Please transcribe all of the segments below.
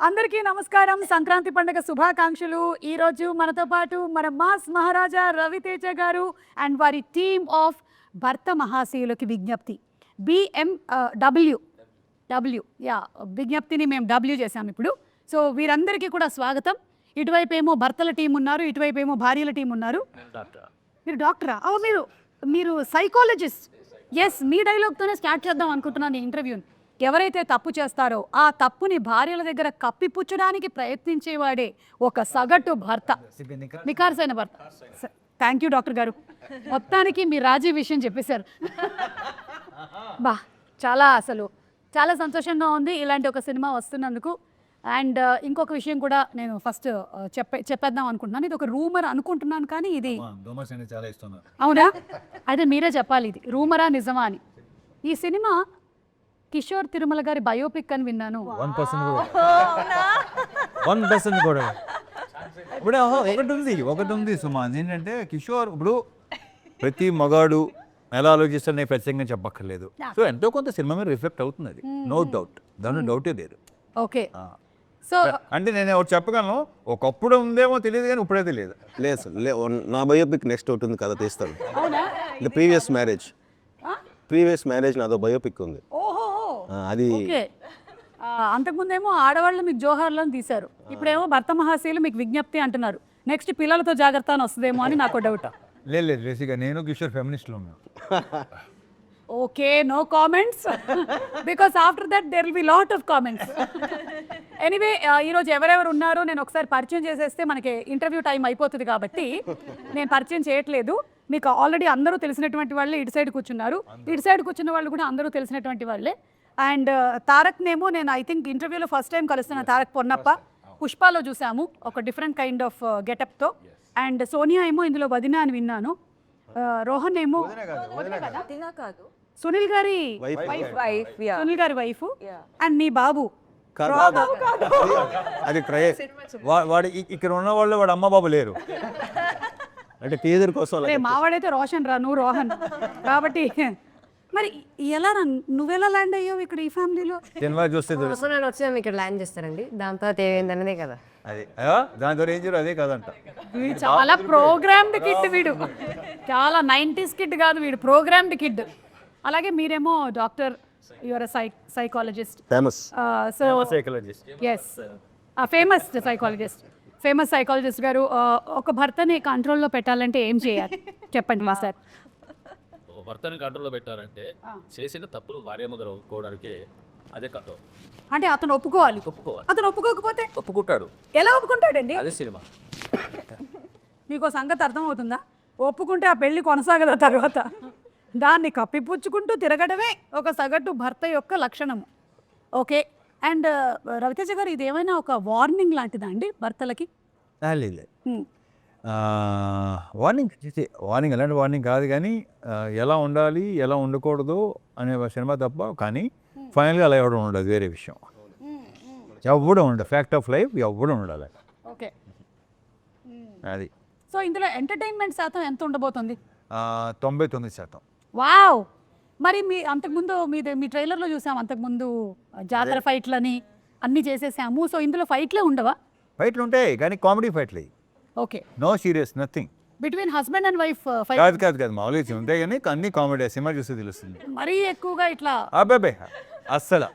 అందరికీ నమస్కారం. సంక్రాంతి పండుగ శుభాకాంక్షలు. ఈ రోజు మనతో పాటు మన మాస్ మహారాజా రవితేజ గారు అండ్ వారి టీమ్ ఆఫ్ భర్త మహాశయులకి విజ్ఞప్తి BMW యా విజ్ఞప్తిని మేము W చేసాం ఇప్పుడు. సో వీరందరికీ కూడా స్వాగతం. ఇటువైపు ఏమో భర్తల టీం ఉన్నారు, ఇటువైపు ఏమో భార్యల టీం ఉన్నారు. మీరు డాక్టరా? మీరు సైకాలజిస్ట్. ఎస్, మీ డైలాగ్తోనే స్టార్ట్ చేద్దాం అనుకుంటున్నాను ఈ ఇంటర్వ్యూని. ఎవరైతే తప్పు చేస్తారో ఆ తప్పుని భార్యల దగ్గర కప్పిపుచ్చడానికి ప్రయత్నించేవాడే ఒక సగటు భర్త, నికార్సైన భర్త. థ్యాంక్ యూ డాక్టర్ గారు, మొత్తానికి మీ రాజీ విషయం చెప్పేశారు. బా చాలా సంతోషంగా ఉంది ఇలాంటి ఒక సినిమా వస్తున్నందుకు. అండ్ ఇంకొక విషయం కూడా నేను ఫస్ట్ చెప్పేద్దాం అనుకుంటున్నాను. ఇది ఒక రూమర్ అనుకుంటున్నాను, కానీ ఇది అవునా? అయితే మీరే చెప్పాలి, ఇది రూమరా నిజమా అని. ఈ సినిమా కిషోర్ తిరుమల గారి బయోపిక్ అని విన్నాను. 1% కూడా ఇప్పుడు ఒకటి ఉంది సుమా. ఏంటంటే కిషోర్ ఇప్పుడు ప్రతి మగాడు ఎలా ఆలోచిస్తాడు నేను ప్రత్యేకంగా చెప్పక్కర్లేదు. సో ఎంతో కొంత సినిమా మీద రిఫ్లెక్ట్ అవుతుంది, అది నో డౌట్, దాని డౌటే లేదు. ఓకే, సో అంటే నేను ఒకటి చెప్పగలను, ఒకప్పుడు ఉందేమో తెలియదు కానీ ఇప్పుడే తెలియదు. లేదు సార్, నా బయోపిక్ నెక్స్ట్ ఒకటి ఉంది కదా, తీస్తాను. ద ప్రీవియస్ మ్యారేజ్ నాదో బయోపిక్ ఉంది. అది అంతకుముందేమో ఆడవాళ్ళు మీకు జోహార్లను తీశారు, ఇప్పుడేమో భర్త మహాశయులు మీకు విజ్ఞప్తి అంటున్నారు. నెక్స్ట్ పిల్లలతో జాగ్రత్త అని వస్తుందేమో అని నాకు డౌట్. లేదు బేసిక్గా నేను కిషోర్ ఫెమినిస్ట్లో ఉన్నాను. Okay, no comments because after that there will be lot of comments. Anyway, ఈరోజు ఎవరెవరు ఉన్నారో నేను ఒకసారి పరిచయం చేసేస్తే మనకి ఇంటర్వ్యూ టైం అయిపోతుంది కాబట్టి నేను పరిచయం చేయట్లేదు. మీకు ఆల్రెడీ అందరూ తెలిసినటువంటి వాళ్ళే ఇటు సైడ్ కూర్చున్నారు, ఇటు సైడ్ కూర్చున్న వాళ్ళు కూడా అందరూ తెలిసినటువంటి వాళ్ళే. అండ్ తారక్నేమో నేను ఐ థింక్ ఇంటర్వ్యూలో ఫస్ట్ టైం కలుస్తున్నాను. తారక్ పొన్నప్ప పుష్పాలో చూసాము ఒక డిఫరెంట్ కైండ్ ఆఫ్ గెటప్తో. అండ్ సోనియా ఏమో ఇందులో వదిన అని విన్నాను. రోహన్ ఏమో సునీల్ గారి వైఫ్. అండ్ మీ బాబు అది వాడు ఇక్కడ ఉన్న వాళ్ళు వాడు అమ్మ బాబు లేరు అంటే టీజర్ కోసం. మావాడైతే రోషన్ రా, నువ్వు రోహన్ కాబట్టి. మరి ఎలా నువ్వెలా ల్యాండ్ అయ్యావు ఇక్కడ ఈ ఫ్యామిలీలో? సినిమా చూస్తే నేను వచ్చాము ఇక్కడ ల్యాండ్ చేస్తారండి, దాని తర్వాత ఏమైందనేదే కదా. అది దాంతో ఏం చేయరు, అదే కదంట. వీడు చాలా ప్రోగ్రామ్డ్ కిడ్, వీడు చాలా 90s కిడ్ కాదు, వీడు ప్రోగ్రామ్డ్ కిడ్. అలాగే మీరేమో doctor, your psychologist, famous psychologist. Yes, famous psychologist గారు. ఒక భర్తని కంట్రోల్లో పెట్టాలంటే ఏం చేయాలి చెప్పండి మా సార్. భర్తని కంట్రోల్లో పెట్టారంటే చేసిన తప్పులు భార్య ముందర ఒప్పుకోవడానికి అదే కథ. అంటే అతను ఒప్పుకోవాలి. అతను ఒప్పుకోకపోతే ఒప్పుకుంటాడు. ఎలా ఒప్పుకుంటాడండి? అదే సినిమా. మీకు సంగతి అర్థమవుతుందా? ఒప్పుకుంటే ఆ పెళ్లి కొనసాగదా తర్వాత? దాన్ని కప్పిపుచ్చుకుంటూ తిరగడమే ఒక సగటు భర్త యొక్క లక్షణము. ఓకే, అండ్ రవితేజ గారు, ఇది ఏమైనా ఒక వార్నింగ్ లాంటిదా అండి భర్తలకి? లేదు, వార్నింగ్ ఎలాంటి వార్నింగ్ కాదు, కానీ ఎలా ఉండాలి ఎలా ఉండకూడదు అనే సినిమా తప్ప. కానీ ఫైనల్గా అలా ఎవడం ఉండదు, వేరే విషయం. ఎవడం ఉండదు, ఫ్యాక్ట్ ఆఫ్ లైఫ్ ఎవడం ఉండాలి. ఓకే, అది. సో ఇందులో ఎంటర్టైన్మెంట్ శాతం ఎంత ఉండబోతుంది? 99%. వావ్. మరి అంతకుముందు మీ ట్రైలర్లో చూసాము, అంతకుముందు జాతర ఫైట్లని అన్నీ చేసేసాము. సో ఇందులో ఫైట్లే ఉండవా? ఫైట్లు ఉంటాయి కానీ కామెడీ ఫైట్లు. Okay, no serious, nothing. Between husband and wife fight కాదు మామూలుగా ఉంటాయి కానీ అన్ని కామెడీ. సినిమా చూస్తే తెలుస్తుంది. మరీ ఎక్కువగా ఇట్లా అబ్బాయి అస్సలు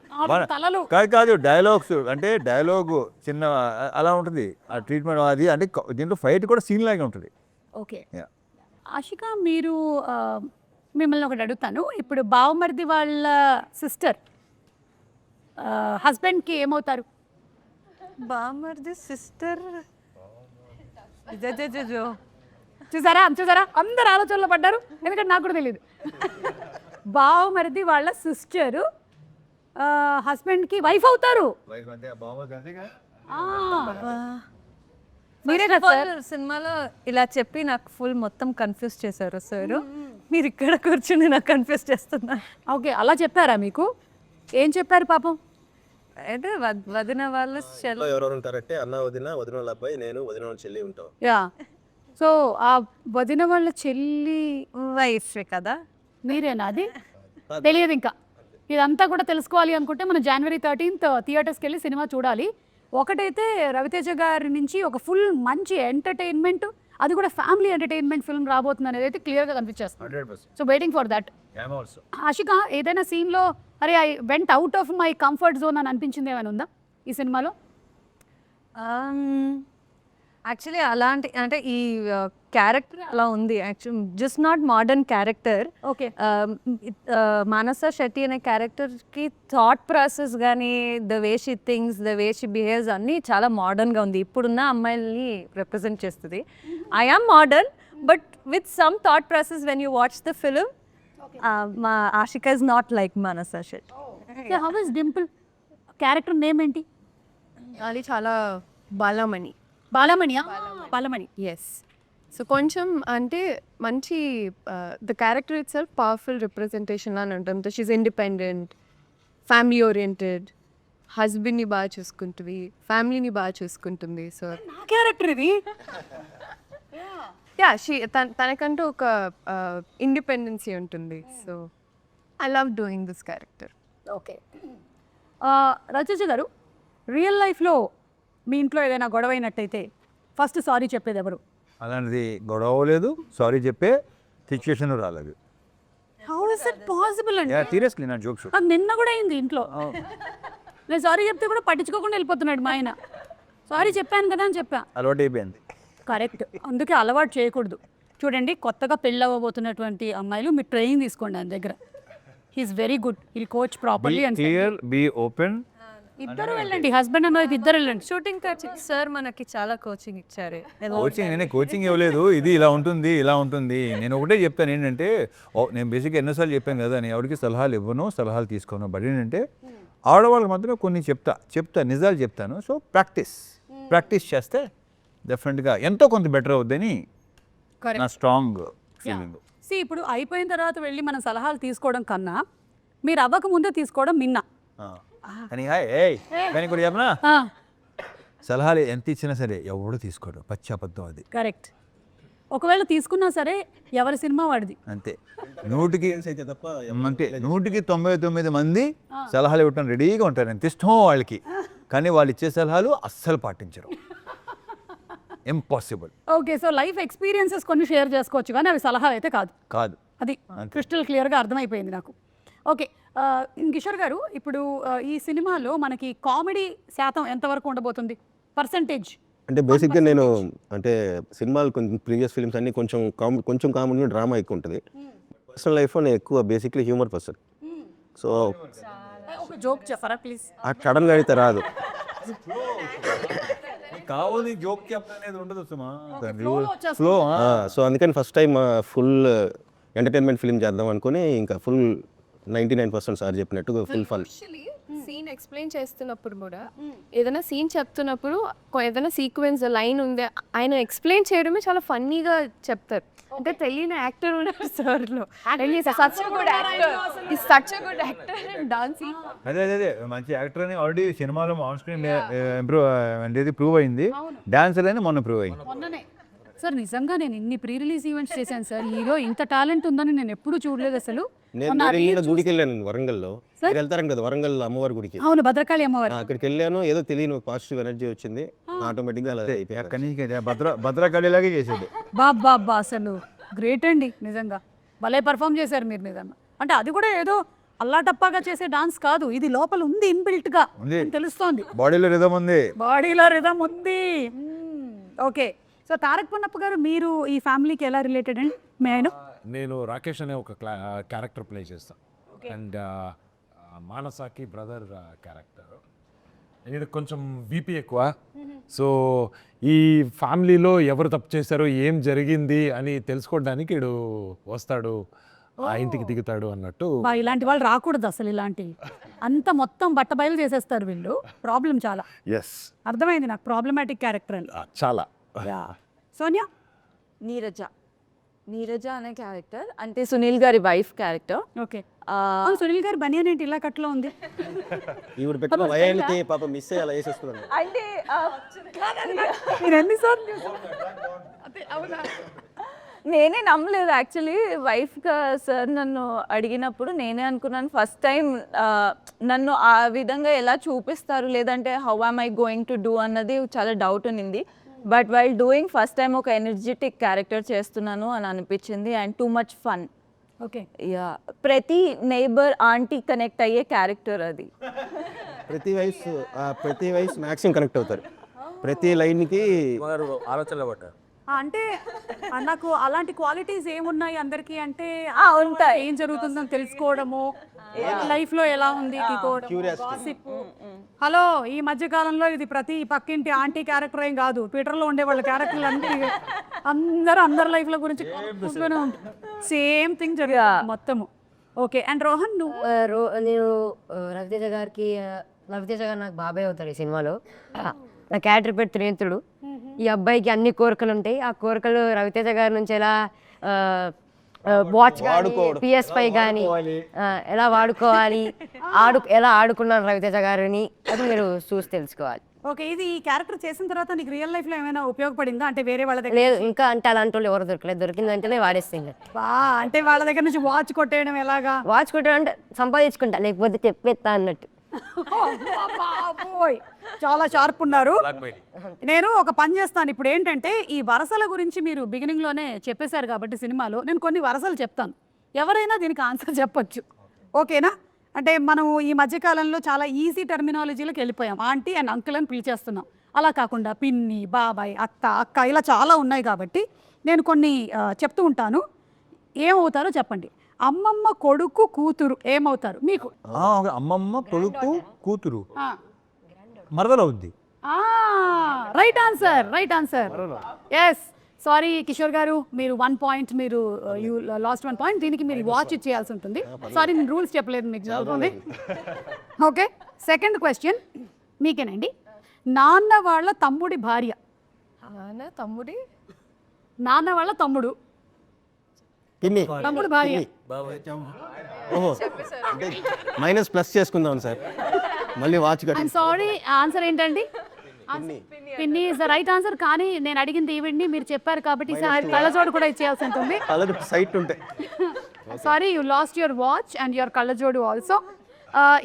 తలలు కాదు. డైలాగ్స్ అంటే డైలాగ్ చిన్న అలా ఉంటుంది, ఆ ట్రీట్మెంట్ అది. అంటే దీంట్లో ఫైట్ కూడా సీన్ లాగా ఉంటుంది. ఓకే, ఆషిక, మీరు మిమ్మల్ని ఒకటి అడుగుతాను. ఇప్పుడు బావమరిది వాళ్ళ సిస్టర్ హస్బెండ్కి ఏమవుతారు? బామర్ది సిస్టర్ చూసారా అందరు ఆలోచనలో పడ్డారు, ఎందుకంటే నాకు కూడా తెలియదు. బావమరిది వాళ్ళ సిస్టర్ హస్బెండ్కి వైఫ్ అవుతారు. మీరే కదా సార్ సినిమాలో ఇలా చెప్పి నాకు ఫుల్ మొత్తం కన్ఫ్యూజ్ చేశారు సార్. మీరు ఇక్కడ కూర్చుని నాకు కన్ఫ్యూజ్ చేస్తున్నా. ఓకే, అలా చెప్పారా మీకు? ఏం చెప్పారు పాపం? అయితే వదిన వాళ్ళ ఎవరెవరు ఉంటారంటే అన్న వదిన వాళ్ళ అబ్బాయి, నేను వదిన వాళ్ళ చెల్లి ఉంటాం. యా, సో ఆ వదిన వాళ్ళ చెల్లి వైఫ్ కదా మీరేనా? అది తెలియదు ఇంకా. ఇదంతా కూడా తెలుసుకోవాలి అనుకుంటే మనం January 13th థియేటర్స్కి వెళ్ళి సినిమా చూడాలి. ఒకటైతే రవితేజ గారి నుంచి ఒక ఫుల్ మంచి ఎంటర్టైన్మెంట్, అది కూడా ఫ్యామిలీ ఎంటర్టైన్మెంట్ ఫిల్మ్ రాబోతుంది అనేది అయితే క్లియర్గా కనిపించేస్తుంది. 100%. So waiting for that. I'm also. Ashika, ఏదైనా సీన్లో అరే I went out of my comfort zone అని అనిపించింది ఏమైనా ఉందా ఈ సినిమాలో? యాక్చువల్లీ అలాంటి అంటే ఈ క్యారెక్టర్ అలా ఉంది. Actual just not modern character. Okay. Manasa Shetty అనే క్యారెక్టర్కి థాట్ ప్రాసెస్ కానీ, the way she things, the way she behaves అన్నీ చాలా మోడర్న్గా ఉంది. ఇప్పుడున్న అమ్మాయిల్ని రిప్రజెంట్ చేస్తుంది. I am modern but with some thought process when you watch the film. మా Ashika is not like Manasa Shetty. How is Dimple character name ఏంటి? అది చాలా బాలమణి. బాలమణియా? బాలమణి. ఎస్. సో కొంచెం అంటే మంచి the character it self powerful representation అని ఉంటుంది. షీఈ్ ఇండిపెండెంట్, ఫ్యామిలీ ఓరియంటెడ్, హస్బెండ్ని బాగా చూసుకుంటుంది, ఫ్యామిలీని బాగా చూసుకుంటుంది. సో నా క్యారెక్టర్ ఇది. యా, తనకంటూ ఒక ఇండిపెండెన్సీ ఉంటుంది. So I love doing this character. Okay. రచయిత గారు, రియల్ లైఫ్లో మీ ఇంట్లో ఏదైనా గొడవ అయినట్టయితే ఫస్ట్ సారీ చెప్పేది ఎవరు? అలాంటిది గొడవ లేదు, సారీ చెప్పే సిచ్యుయేషన్ రాలేదు. హౌ ఇస్ ఇట్ పాసిబుల్ అండి? సీరియస్లీ నా జోక్స్. నాకు నిన్న కూడా అయింది ఇంట్లో. నేను సారీ చెప్తే కూడా పట్టించుకోకుండా వెళ్ళిపోతున్నాడు మా ఆయన. సారీ చెప్పాను కదా అని చెప్పా. అలవాటు అయిపోయింది. కరెక్ట్, అందుకే అలవాటు చేయకూడదు. చూడండి, కొత్తగా పెళ్ళి అవ్వబోతున్నటువంటి అమ్మాయిలు మీరు ట్రైనింగ్ తీసుకోండి ఆయన దగ్గర. He is very good, he'll coach properly. And clear, be open. ఇద్దరు వెళ్ళండి, హస్బెండ్ అండ్ వైఫ్ ఇద్దరు వెళ్ళండి. షూటింగ్ సార్ మనకి చాలా కోచింగ్ ఇచ్చారు. కోచింగ్ నేనే కోచింగ్ ఇవ్వలేదు. ఇది ఇలా ఉంటుంది, ఇలా ఉంటుంది. నేను ఒకటే చెప్తాను ఏంటంటే, నేను బేసిక్గా ఎన్నోసార్లు చెప్పాను కదా, నేను ఎవరికి సలహాలు ఇవ్వను, సలహాలు తీసుకోను. బట్ ఏంటంటే ఆడవాళ్ళకి మాత్రం కొన్ని చెప్తా నిజాలు చెప్తాను. సో ప్రాక్టీస్ చేస్తే డెఫినెట్గా ఎంతో కొంత బెటర్ అవుద్దని నా స్ట్రాంగ్ ఫీలింగ్. ఇప్పుడు అయిపోయిన తర్వాత వెళ్ళి మనం సలహాలు తీసుకోవడం కన్నా మీరు అవ్వక ముందే తీసుకోవడం మిన్నా. కానీ కానీ కూడా చెప్పనా, సలహాలు ఎంత ఇచ్చినా సరే ఎవడు తీసుకోడు, పచ్చి అబద్ధం అది. కరెక్ట్. ఒకవేళ తీసుకున్నా సరే ఎవరి సినిమా వాడిది. అంతే. 100కి 99 మంది సలహాలు ఇవ్వటం రెడీగా ఉంటారు, ఎంత ఇష్టం వాళ్ళకి. కానీ వాళ్ళు ఇచ్చే సలహాలు అస్సలు పాటించరు. Impossible. Okay. So life experiences కొన్ని షేర్ చేసుకోవచ్చు కానీ అవి సలహా అయితే కాదు. అది క్రిస్టల్ క్లియర్గా అర్థమైపోయింది నాకు. ఓకే. కిషోర్ గారు, ఇప్పుడు ఈ సినిమాలో మనకి కామెడీ శాతం ఎంతవరకు ఉండబోతుంది, పర్సంటేజ్? అంటే బేసిక్గా నేను అంటే సినిమాలు కొంచెం ప్రీవియస్ ఫిల్మ్స్ అన్ని కొంచెం కామెడీ, డ్రామా ఎక్కువ ఉంటుంది. పర్సనల్ లైఫ్లో నేను ఎక్కువ బేసిక్లీ హ్యూమర్ పర్సన్. సో ఒక జోక్ చెప్పరా ప్లీజ్? ఆ సడన్గా అయితే రాదు. కావాలి జోక్ చెప్పనేది ఉండదు సుమా. ఫ్లో. సో అందుకని first time full entertainment film చేద్దాం అనుకుని ఇంకా ఫుల్ 99% సార్ చెప్పినట్టు full fun. Actually scene explain చేస్తున్నప్పుడు కూడా ఏదైనా సీన్ చెప్తున్నప్పుడు ఏదైనా సీక్వెన్స్ లైన్ ఉంది, ఆయన ఎక్స్ప్లెయిన్ చేయడమే చాలా ఫన్నీగా చెప్తారు. అంటే తెలియని యాక్టర్ ఉన్నారు సార్లో. Such good actor dancing. అదే మంచి యాక్టర్ అని ఆల్రెడీ సినిమాలో ఆన్ స్క్రీన్ అంటే ప్రూవ్ అయింది. డాన్సర్ అని మొన్న ప్రూవ్ అయింది. మొన్ననే సార్. నిజంగా నేను ఇన్ని ప్రీ రిలీజ్ ఈవెంట్స్ చేశాను సార్, హీరో ఇంత టాలెంట్ ఉందని నేను ఎప్పుడూ చూడలేదు అసలు. నేను గుడికి వెళ్ళాను వరంగల్లో. మీరు వెళ్తారంట కదా వరంగల్ అమ్మవారి గుడికి. అవును, భద్రకాళి అమ్మవారు. అక్కడికి వెళ్ళాను, ఏదో తెలియని పాజిటివ్ ఎనర్జీ వచ్చింది, ఆటోమేటిక్గా అలా అక్కడి నుంచి భద్రకాళిలాగే చేసేది. బాబా అసలు గ్రేట్ అండి, నిజంగా భలే పర్ఫామ్ చేశారు మీరు నిజంగా. అంటే అది కూడా ఏదో అల్లాటప్పాగా చేసే డాన్స్ కాదు, ఇది లోపల ఉంది, ఇన్బిల్ట్ గా తెలుస్తోంది. బాడీలో రిథమ్ ఉంది. ఓకే. సో తారక్ పన్నప్ప గారు, మీరు ఈ ఫ్యామిలీకి ఎలా రిలేటెడ్ అండి? నేను రాకేష్ అనే ఒక క్యారెక్టర్ ప్లే చేస్తాను. అండ్ మానసాకి బ్రదర్ క్యారెక్టర్. ఇది కొంచెం బీపీ ఎక్కువ. సో ఈ ఫ్యామిలీలో ఎవరు తప్పు చేశారో, ఏం జరిగింది అని తెలుసుకోవడానికి వీడు వస్తాడు, ఆ ఇంటికి దిగుతాడు అన్నట్టు. ఇలాంటి వాళ్ళు రాకూడదు అసలు. ఇలాంటివి అంత మొత్తం బట్టబయలు చేసేస్తారు వీళ్ళు. ప్రాబ్లం చాలా. ఎస్, అర్థమైంది నాకు, ప్రాబ్లమాటిక్ క్యారెక్టర్ అని. చాలా. సోనియా? నీరజ అనే క్యారెక్టర్ అంటే సునీల్ గారి వైఫ్ క్యారెక్టర్. ఓకే. సునీల్ గారి బనియన్ ఏంటి ఇలా కట్లో ఉంది? ఈవిడ పెట్టిన వయానికి పాప మిస్ అయ్యి అలా వేసేస్తున్నాను. అంటే నేనే నమ్మలేదు యాక్చువల్లీ వైఫ్గా సార్ నన్ను అడిగినప్పుడు నేనే అనుకున్నాను ఫస్ట్ టైం నన్ను ఆ విధంగా ఎలా చూపిస్తారు లేదంటే how am I going to do అన్నది చాలా డౌట్ ఉన్నింది. But while doing first time ఒక ఎనర్జెటిక్ క్యారెక్టర్ చేస్తున్నాను అని అనిపించింది and too much fun. Okay, yeah, ప్రతి నైబర్ ఆంటీ కనెక్ట్ అయ్యే క్యారెక్టర్ అది. ప్రతి వయసు మ్యాక్సిమం కనెక్ట్ అవుతారు. ప్రతి లైన్కి ఆలోచనలో పడ్డారు. అంటే నాకు అలాంటి క్వాలిటీస్ ఏమున్నాయి అందరికీ అంటే ఉంటాయి. ఏం జరుగుతుందని తెలుసుకోవడము, లైఫ్ లో ఎలా ఉంది gossip. హలో, ఈ మధ్య కాలంలో ఇది ప్రతి పక్కింటి ఆంటీ క్యారెక్టర్ ఏం కాదు, ట్విట్టర్ లో ఉండే వాళ్ళ క్యారెక్టర్లు అన్ని అందరి లైఫ్ లో గురించి సేమ్ థింగ్ జరుగుతుంది మొత్తము. ఓకే, అండ్ రోహన్ నువ్వు? నేను రవితేజ గారు నాకు బాబాయ్ అవుతాడు ఈ సినిమాలో. నా క్యారెక్టర్ పేరు త్రినేత్రుడు. ఈ అబ్బాయికి అన్ని కోరికలు ఉంటాయి. ఆ కోరికలు రవితేజ గారి నుంచి ఎలా వాచ్ PS5 కానీ ఎలా వాడుకోవాలి, ఎలా ఆడుకున్నాను రవితేజ గారిని, అది మీరు చూసి తెలుసుకోవాలి. ఓకే, ఇది ఈ క్యారెక్టర్ చేసిన తర్వాత నీకు రియల్ లైఫ్ లో ఏమైనా ఉపయోగపడిందా? అంటే వేరే వాళ్ళ దగ్గర లేదు, ఇంకా అంటే అలాంటి వాళ్ళు ఎవరు దొరకలేదు. దొరికిందంటేనే వాడేస్తుంది. అంటే వాళ్ళ దగ్గర నుంచి వాచ్ కొట్టేయడం ఎలాగా? వాచ్ కొట్టాడంటే సంపాదించుకుంటా, లేకపోతే చెప్పేస్తా అన్నట్టు. బాబోయ్, చాలా షార్ప్ ఉన్నారు. నేను ఒక పని చేస్తాను ఇప్పుడు. ఏంటంటే ఈ వరసల గురించి మీరు బిగినింగ్ లోనే చెప్పేశారు కాబట్టి సినిమాలో నేను కొన్ని వరసలు చెప్తాను, ఎవరైనా దీనికి ఆన్సర్ చెప్పొచ్చు. ఓకేనా? అంటే మనం ఈ మధ్యకాలంలో చాలా ఈజీ టెర్మినాలజీలోకి వెళ్ళిపోయాం. ఆంటీ అండ్ అంకుల్ అని పిలిచేస్తున్నాం. అలా కాకుండా పిన్ని, బాబాయ్, అక్క ఇలా చాలా ఉన్నాయి కాబట్టి నేను కొన్ని చెప్తూ ఉంటాను. ఏమవుతారో చెప్పండి. అమ్మమ్మ కొడుకు కూతురు ఏమవుతారు మీకు? అమ్మమ్మ కొడుకు కూతురు మరదలు అవుద్ది. Right answer. Yes, sorry Kishore గారు, మీరు 1 పాయింట్, మీరు యూ లాస్ట్ 1 పాయింట్. దీనికి మీరు వాచ్ ఇచ్చేయాల్సి ఉంటుంది. సారీ, నేను రూల్స్ చెప్పలేదు మీకు. చదువుతుంది. ఓకే, సెకండ్ క్వశ్చన్ మీకేనండి. నాన్న వాళ్ళ తమ్ముడి భార్య. నాన్న వాళ్ళ తమ్ముడు భార్య. ఓహో, మైనస్ ప్లస్ చేసుకుందాం సార్, మళ్ళీ వాచ్ ఐఎమ్ సారీ, ఆన్సర్ ఏంటండి? పిన్ని ఇస్ ద రైట్ ఆన్సర్. కానీ నేను అడిగింది ఈవిడ్ని, మీరు చెప్పారు కాబట్టి కళ్ళజోడు కూడా ఇచ్చేయాల్సి ఉంటుంది. సైట్ ఉంటాయి. Sorry, you lost your watch and your కళ్ళజోడు ఆల్సో.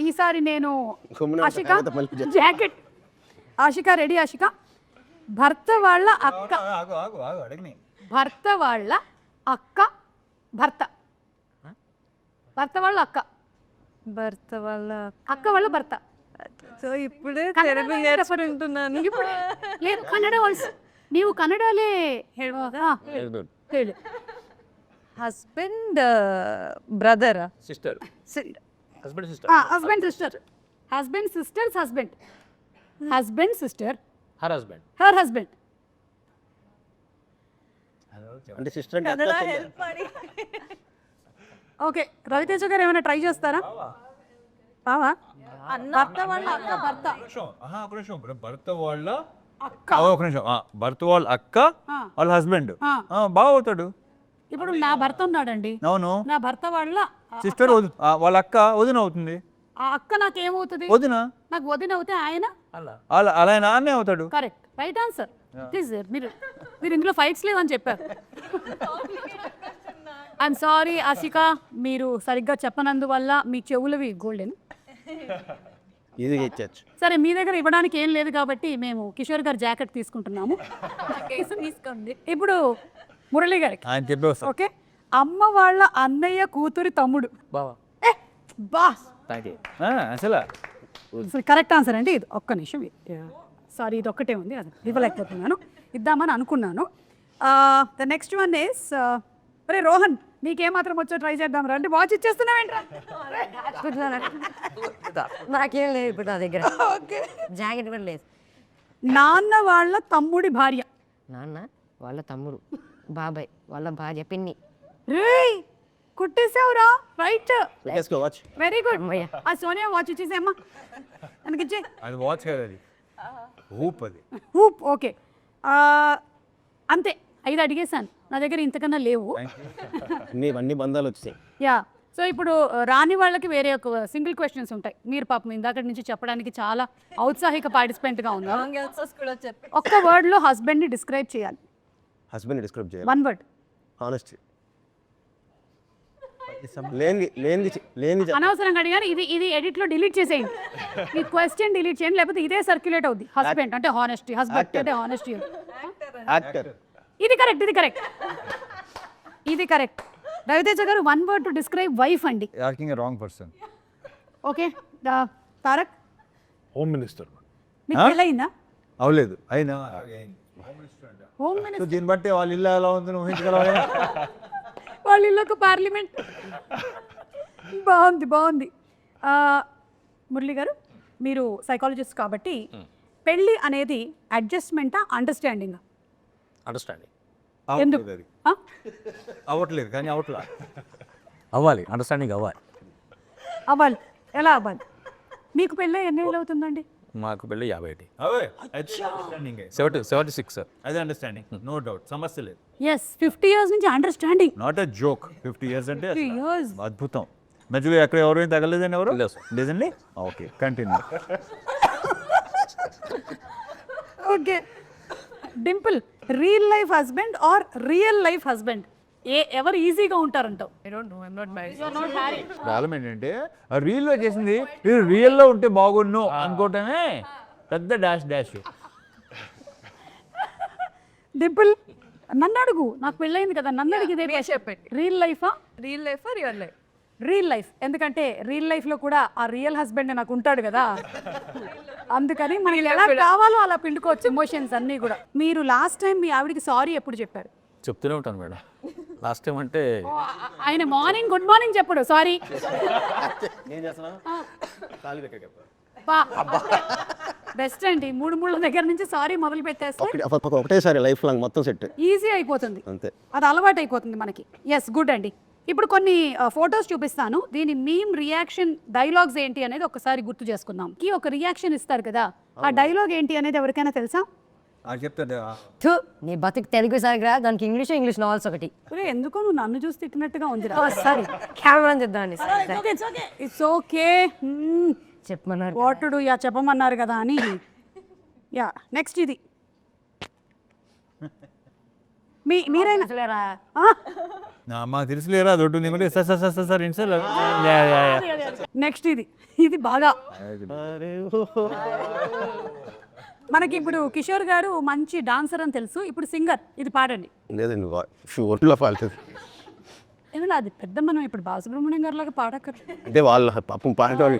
ఈసారి నేను ఆశిక జాకెట్. ఆశిక రెడీ? ఆశిక, భర్త వాళ్ళ అక్క. భర్త వాళ్ళ అక్క. భర్త వాళ్ళ అక్క. భర్త వాళ్ళ అక్క వాళ్ళ భర్త. సో ఇప్పుడే తెలుగు నేర్చుకుంటున్నాను. ఇప్పుడు లేదు, కన్నడ వాయిస్. ನೀವು ಕನ್ನಡಲ್ಲೇ ಹೇಳುವಾಗ ಹೇಳಿ. Husband brother sister, husband sister, husband sister, husband sister's husband, husband sister, her husband, her husband. అంటే సిస్టర్ అంటే ఓకే, రవితేజ గారు ఏమైనా ట్రై చేస్తారా? బావా, భర్త వాళ్ళ అక్క. భర్త భర్త వాళ్ళ అక్క. ఒక నిమిషం. భర్త వాళ్ళ అక్క వాళ్ళ హస్బెండ్ బాగా అవుతాడు. ఇప్పుడు నా భర్త ఉన్నాడండి. అవును, నా భర్త వాళ్ళ సిస్టర్ వాళ్ళ అక్క వదిన అవుతుంది. ఆ అక్క నాకేమవుతుంది? వదిన. నాకు వదిన అవుతే ఆయన అలా నాన్నే అవుతాడు. Correct, right answer. మీరు ఇందులో ఫైట్స్ లేవని చెప్పారు. ఐఎమ్ సారీ ఆశిక, మీరు సరిగ్గా చెప్పనందువల్ల మీ చెవులవి గోల్డెన్. ఈజీగా ఇచ్చేచ్చు. సరే, మీ దగ్గర ఇవ్వడానికి ఏం లేదు కాబట్టి మేము కిషోర్ గారు జాకెట్ తీసుకుంటున్నాము. తీసుకోండి. ఇప్పుడు మురళి గారికి ఆయన చెప్పేస్తా. ఓకే, అమ్మ వాళ్ళ అన్నయ్య కూతురి తమ్ముడు. అసలు కరెక్ట్ ఆన్సర్ అండి ఇది. ఒక్క నిమిషం, సారీ, ఇది ఒక్కటే ఉంది, అది ఇవ్వలేకపోతున్నాను. ఇద్దామని అనుకున్నాను. ద నెక్స్ట్ వన్ ఇస్, అరే రోహన్, నీకేమాత్రం వచ్చో ట్రై చేద్దాం రా. అంటే వాచ్ ఇచ్చేస్తున్నావేంట్రా? నాకేం లేదు ఇప్పుడు నా దగ్గర. జాకెట్ కూడా లేదు. నాన్న వాళ్ళ తమ్ముడి భార్య. నాన్న వాళ్ళ తమ్ముడు బాబాయ్ వాళ్ళ భార్య పిన్ని. రేయ్, కుట్టేసావురా. Right, watch. Very good. ఆ సోనియా వాచ్ ఇచ్చేసేమ్మా, మనకిచ్చే. అది వాచ్ కదా, అది హూప్. అది హూప్. ఓకే, అంతే. 5 అడిగేశాను, నా దగ్గర ఇంతకన్నా లేవు. అన్ని బంధాలు వచ్చాయి. యా, సో ఇప్పుడు రాని వాళ్ళకి వేరే ఒక సింగిల్ క్వశ్చన్స్ ఉంటాయి. మీరు పాపం ఇందాక నుంచి చెప్పడానికి చాలా ఔత్సాహిక పార్టిసిపెంట్గా ఉన్నారు. ఒక్క వర్డ్లో హస్బెండ్ని డిస్క్రైబ్ చేయాలి. హస్బెండ్ డిస్క్రైబ్ చేయాలి. 1 word. హానెస్టీ లేని అనవసరంగా అడిగారు. ఇది ఎడిట్ లో డిలీట్ చేసేయండి. ఈ క్వశ్చన్ డిలీట్ చేయండి, లేకపోతే ఇదే సర్క్యులేట్ అవుద్ది. హస్బెండ్ అంటే హానెస్టీ, హస్బెండ్ అంటే హానెస్టీ. యాక్టర్. ఇది correct. Ravi Teja garu, 1 word to describe wife అండి. Acting a wrong person. Okay, Tarak, home minister. మీకు పెళ్ళయిందా? అవలేదు అయినా హోమ్ సో మినిస్టర్ దీన్ని బట్టి వాళ్ళ ఇల్లు ఎలా ఉందని ఊహించగలవా? వాళ్ళ ఇల్లు ఒక పార్లమెంట్. బాగుంది. మురళి గారు, మీరు సైకాలజిస్ట్ కాబట్టి పెళ్ళి అనేది అడ్జస్ట్మెంటా, అండర్స్టాండింగ్? అండర్స్టాండింగ్ ఎందుకు? అవ్వట్లేదు కానీ అవట్లా. అవ్వాలి, అండర్స్టాండింగ్ అవ్వాలి. అవ్వాలి. ఎలా అవ్వాలి? మీకు పెళ్ళి ఎన్ని ఏళ్ళు అవుతుందండి? మాకు పెళ్ళి 51. అవే అండర్స్టాండింగ్ 76 సార్. అదే అండర్స్టాండింగ్, నో డౌట్, సమస్య లేదు. ఎస్, 50 years నుంచి understanding. Not a joke. 50 years అంటే 50 years. అద్భుతం. మధ్యలో ఎక్కడ ఎవరైనా తగలేదని ఎవరు లేదు సార్. లేదండి. Okay, continue. Okay, Dimple, real life husband or reel life husband, ఎవరు ఈజీగా ఉంటారంటావు? I don't know, I'm not married. Problem ఏంటంటే ఆ రీల్లో చేసింది మీరు రియల్లో ఉంటే బాగున్ను అనుకోవటమే పెద్ద డాష్. డింపుల్, నన్ను అడుగు, నాకు పెళ్ళయింది కదా, నన్ను అడిగితే చెప్పండి. రియల్ లైఫా? Real life real life? Real life. ఎందుకంటే రియల్ లైఫ్లో కూడా ఆ రియల్ హస్బెండ్ నాకు ఉంటాడు కదా, అందుకని మనకి ఎలా కావాలో అలా పిండుకోవచ్చు ఎమోషన్స్ అన్నీ కూడా. మీరు లాస్ట్ టైం మీ ఆవిడకి సారీ ఎప్పుడు చెప్పారు? చెప్తూనే ఉంటాను మేడం. లాస్ట్ టైం అంటే ఆయన మార్నింగ్ గుడ్ మార్నింగ్ చెప్పడు, సారీ. బెస్ట్ అండి, 3 దగ్గర నుంచి సారీ మొదలు పెట్టేస్తే ఒకటేసారి లైఫ్ లాంగ్ మొత్తం సెట్ ఈజీ అయిపోతుంది, అంతే. అది అలవాటు అయిపోతుంది మనకి. ఎస్, గుడ్ అండి. ఇప్పుడు కొన్ని ఫొటోస్ చూపిస్తాను, దీని మీమ్ రియాక్షన్ డైలాగ్స్ ఏంటి అనేది ఒకసారి గుర్తు చేసుకుందాం. ఒక రియాక్షన్ ఇస్తారు కదా, ఆ డైలాగ్ ఏంటి అనేది ఎవరికైనా తెలుసా? చెప్తాడు. థు, నీ బతుకు తెలుగు సాగరా, దానికి ఇంగ్లీష్ నావెల్స్ ఒకటి. ఒరే, ఎందుకో నువ్వు నన్ను చూసి తిట్టినట్టుగా ఉంది. సారీ, కెమెరా చెప్దామండి. ఇట్స్ ఓకే, చెప్పమన్నారు. వాటుడు యా చెప్పమన్నారు కదా అని. యా, నెక్స్ట్ ఇది మీరైనా మాకు తెలుసులేరా దొడ్డు నీకు సార్ ఏంటి సార్. నెక్స్ట్ ఇది బాగా మనకి ఇప్పుడు కిషోర్ గారు మంచి డాన్సర్ అని తెలుసు, ఇప్పుడు సింగర్. ఇది పాడండి. లేదండి, ఒంట్లో పాడుతుంది ఏమన్నా అది పెద్ద, మనం ఇప్పుడు బాలసుబ్రహ్మణ్యం గారి లాగా పాడక్కర్లేదు. అంటే వాళ్ళ పాపం పాడేవాళ్ళు.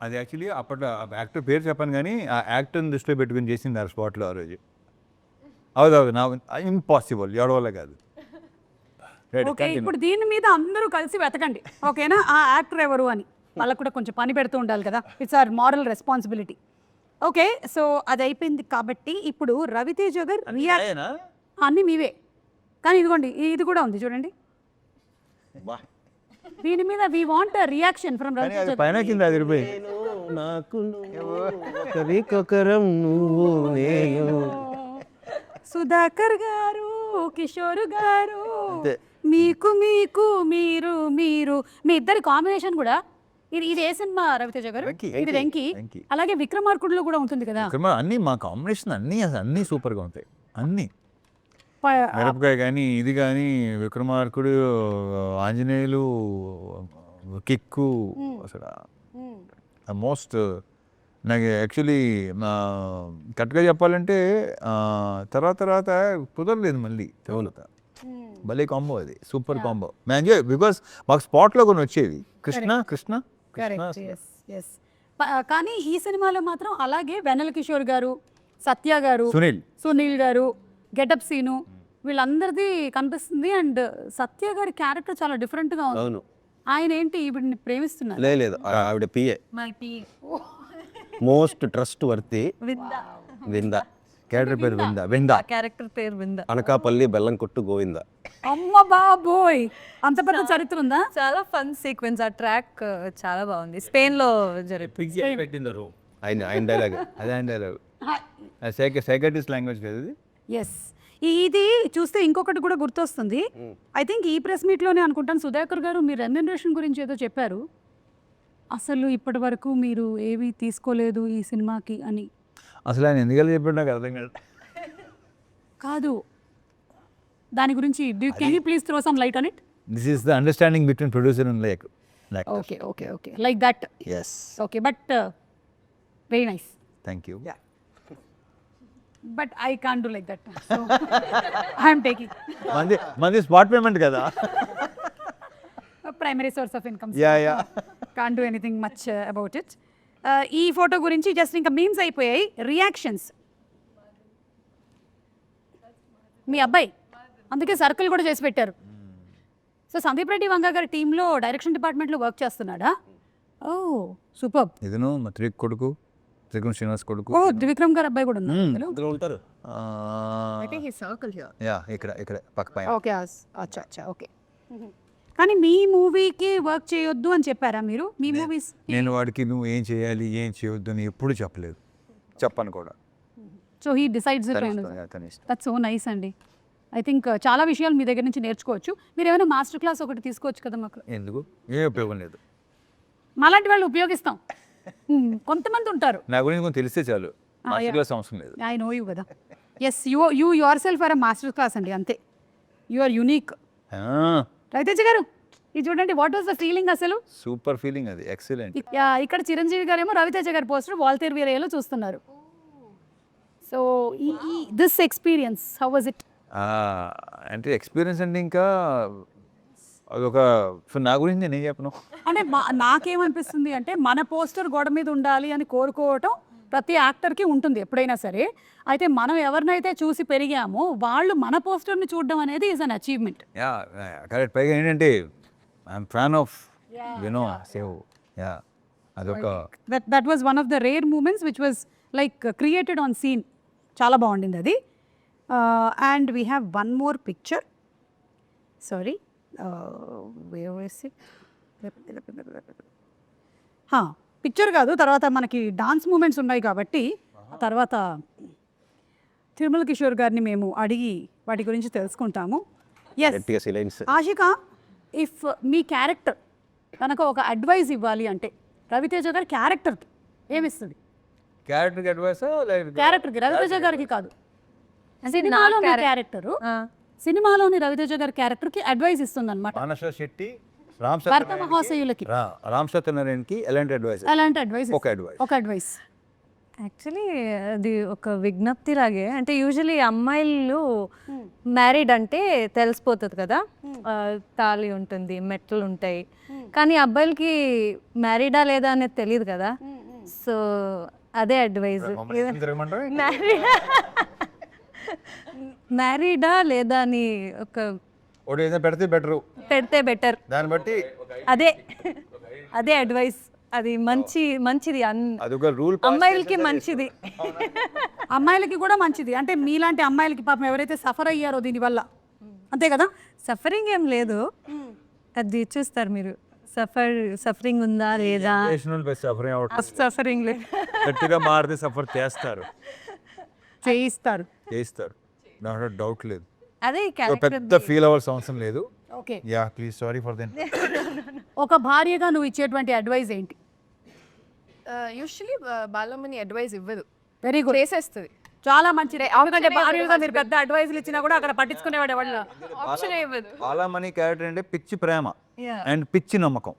అది యాక్చువల్లీ అప్పట్లో యాక్టర్ పేరు చెప్పాను కానీ ఆ యాక్టర్ని దృష్టిలో పెట్టుకుని చేసింది ఆ స్పాట్లో ఆ రోజు. అవుదవుదు, నా ఇంపాసిబుల్, ఎవడవల్ల కాదు. ఓకే, ఇప్పుడు దీని మీద అందరూ కలిసి వెతకండి, ఓకేనా? ఆ యాక్టర్ ఎవరు అని వాళ్ళకు కూడా కొంచెం పని పెడుతూ ఉండాలి కదా, it's our moral responsibility. Okay, so అది అయిపోయింది కాబట్టి ఇప్పుడు రవితేజ గారు రియాక్ట్ అన్నీ మీవే, కానీ ఇదిగోండి ఇది కూడా ఉంది చూడండి. దీని మీద we want reaction from Ravi Teja. పైన కింద 10 రూపాయలు. సుధాకర్ గారు, కిషోర్ గారు, మీకు మీరు మీ ఇద్దరి కాంబినేషన్ కూడా. ఇది ఏ సినిమా రవితేజ గారు? ఇది వెంకీ. అలాగే విక్రమార్కుడులో కూడా ఉంటుంది కదా. అన్ని మా కాంబినేషన్ అన్నీ సూపర్గా ఉంటాయి. అన్నీ మిరపకాయ కానీ ఇది కానీ విక్రమార్కుడు, ఆంజనేయులు, కిక్కు, అసలు మోస్ట్ నాకు యాక్చువల్లీ కరెక్ట్గా చెప్పాలంటే తర్వాత కుదరలేదు మళ్ళీ. భలే కాంబో, అది సూపర్ కాంబో. మ్యాన్ బికాస్ మాకు స్పాట్లో కొన్ని వచ్చేవి. కృష్ణ. కానీ ఈ సినిమాలో మాత్రం అలాగే వెన్నెల కిషోర్ గారు, సత్య గారు, సునీల్ గారు, గెటప్ సీను, వీళ్ళందరిది కనిపిస్తుంది. అండ్ సత్య గారి క్యారెక్టర్ చాలా డిఫరెంట్గా ఉంది. ఆయన ఏంటి ఈవిడ్ని ప్రేమిస్తున్నారు? లేదు, ఆవిడ పిఏ, మోస్ట్ ట్రస్ట్ వర్తి విందా. క్యారెక్టర్ పేరు విందా. క్యారెక్టర్ పేరు విందా. అనకాపల్లి బెల్లం కొట్టు గోవిందా. అమ్మ బాబోయ్, అంత పెద్ద చరిత్ర ఉందా? చాలా ఫన్ సీక్వెన్స్, ఆ ట్రాక్ చాలా బాగుంది. స్పెయిన్ లో పెట్టిందరు ఆయన డైలాగ్, అదే ఆయన డైలాగ్, సైకాట్రిస్ట్ లాంగ్వేజ్ కదా ఇది. ఎస్, ఇది చూస్తే ఇంకొకటి కూడా గుర్తొస్తుంది. ఐ థింక్ ఈ ప్రెస్ మీట్లోనే అనుకుంటాను, సుధాకర్ గారు మీరు రెమ్యునరేషన్ గురించి ఏదో చెప్పారు. అసలు ఇప్పటి వరకు మీరు ఏవి తీసుకోలేదు ఈ సినిమాకి అని. అసలు ఆయన ఎందుకలా చెప్పాడు నాకు అర్థం కాదు. కాదు, దాని గురించి can you please throw some light on it? This is the understanding between producer and like okay okay okay like that. Yes, okay but very nice. Thank you. But I can't do like that. So I'm taking మంది spot payment కదా. Primary source of income. Yeah. Can't do anything much about it. ఈ photo గురించి just ఇంకా memes అయిపోయాయి. Reactions. మీ అబ్బాయి అందుకే circle కూడా చేసి పెట్టారు. సో సందీప్ రెడ్డి వంగ గారి టీంలో డైరెక్షన్ డిపార్ట్మెంట్లో వర్క్ చేస్తున్నాడా? ఓ సూపర్. ఇదను మా కొడుకు త్రిగుణ్ శ్రీనివాస్ కొడుకు. ఓ త్రివిక్రమ్ గారు అబ్బాయి కూడా ఉన్నారు అందులో? అందులో ఉంటారు. యా, ఇక్కడ పక్క పైన. ఓకే అచ్చా అచ్చా ఓకే. కానీ మీ మూవీకి వర్క్ చేయొద్దు అని చెప్పారా మీరు? మీ మూవీస్ నేను వాడికి నువ్వు ఏం చేయాలి ఏం చేయొద్దు అని ఎప్పుడు చెప్పలేదు, చెప్పను కూడా. So he decides it. తన ఇష్టం. దట్స్ సో నైస్ అండి. ఐ థింక్ చాలా విషయాలు మీ దగ్గర నుంచి నేర్చుకోవచ్చు. మీరు ఏమైనా మాస్టర్ క్లాస్ ఒకటి తీసుకోవచ్చు కదా మాకు. ఎందుకు? ఏ ఉపయోగం లేదు. మాలాంటి వాళ్ళు ఉపయోగిస్తాం. కొంతమంది ఉంటారు. నా గురించి కొంచెం తెలిస్తే చాలు, మాస్టర్ క్లాస్ అవసరం లేదు. ఐ నో యూ కదా. Yes you yourself are master class అండి, అంతే. You are unique. Ravi Teja garu ఇది చూడండి, వాట్ వాస్ ద ఫీలింగ్ అసలు? సూపర్ ఫీలింగ్, అది ఎక్సలెంట్. ఇక్కడ చిరంజీవి గారేమో రవితేజ గారి పోస్టర్ వాల్తేర్ వీరయ్యలో చూస్తున్నారు. So this experience how was it? అంటే ఎక్స్పీరియన్స్ అంటే ఇంకా అదొక, సో నా గురించి నేను ఏం చెప్పను. అంటే నాకేమనిపిస్తుంది అంటే మన పోస్టర్ గోడ మీద ఉండాలి అని కోరుకోవటం ప్రతి యాక్టర్కి ఉంటుంది ఎప్పుడైనా సరే. అయితే మనం ఎవరినైతే చూసి పెరిగామో వాళ్ళు మన పోస్టర్ని చూడడం అనేది is an achievement. Yeah correct. పైగా ఏంటంటే I'm fan of you know save. Yeah, అదొక that was one of the rare moments which was like created on scene. చాలా బాగుండింది అది. And we have one more picture. Sorry, picture కాదు, తర్వాత మనకి dance moments ఉన్నాయి కాబట్టి తర్వాత తిరుమల కిషోర్ గారిని మేము అడిగి వాటి గురించి తెలుసుకుంటాము. ఎస్ ఆషిక, ఇఫ్ మీ క్యారెక్టర్ కనుక ఒక అడ్వైస్ ఇవ్వాలి అంటే రవితేజ గారి క్యారెక్టర్కి ఏమిస్తుంది? క్యారెక్టర్కి అడ్వైస్? క్యారెక్టర్కి, రవితేజ గారికి కాదు. సినిమాలోని క్యారెక్టర్, సినిమాలోని రవితేజ గారి క్యారెక్టర్కి అడ్వైస్ ఇస్తుంది అనమాట. మానస శెట్టి భర్త మహాశయులకి, రామ్ సత్యనారాయణకి ఎలాంటి అడ్వైస్? అలాంటి అడ్వైస్, ఒక అడ్వైస్. యాక్చువల్లీ అది ఒక విజ్ఞప్తి లాగే. అంటే యూజువలీ అమ్మాయిలు మ్యారీడ్ అంటే తెలిసిపోతుంది కదా, తాళి ఉంటుంది, మెట్లు ఉంటాయి. కానీ అబ్బాయిలకి మ్యారీడా లేదా అనేది తెలియదు కదా. సో అదే అడ్వైజ్. మ్యారీడా లేదా అని ఒక పెడితే బెటర్, దాన్ని బట్టి అదే అడ్వైస్. అది మంచిది అదొక రూల్. అమ్మాయిలకి మంచిది, అమ్మాయిలకి కూడా మంచిది. అంటే మీలాంటి అమ్మాయిలకి పాపం ఎవరైతే సఫర్ అయ్యారో దీనివల్ల, అంతే కదా. సఫరింగ్ ఏం లేదు, అది చూస్తారు మీరు. సఫరింగ్ ఉందా లేదా? సఫరింగ్ లేదు, గట్టిగా మారితే సఫర్ చేయిస్తారు. దాంట్లో డౌట్ లేదు. అదే పెద్ద ఫీల్ అవ్వాల్సిన అవసరం లేదు. Okay, yeah please, sorry for then. ఒక భార్యగా నువ్వు ఇచ్చేటువంటి అడ్వైస్ ఏంటి? యూజువలీ బాలమని అడ్వైస్ ఇవ్వదు, వెరీ గుడ్, చేసేస్తుంది. చాలా మంచిదే. ఎందుకంటే భార్యగా మీరు పెద్ద అడ్వైస్లు ఇచ్చినా కూడా అక్కడ పట్టించుకునేవాడు ఎవరు? ఆప్షన్ ఇవ్వదు. బాలమణి క్యారెక్టర్ అంటే పిచ్చి ప్రేమ అండ్ పిచ్చి నమ్మకం,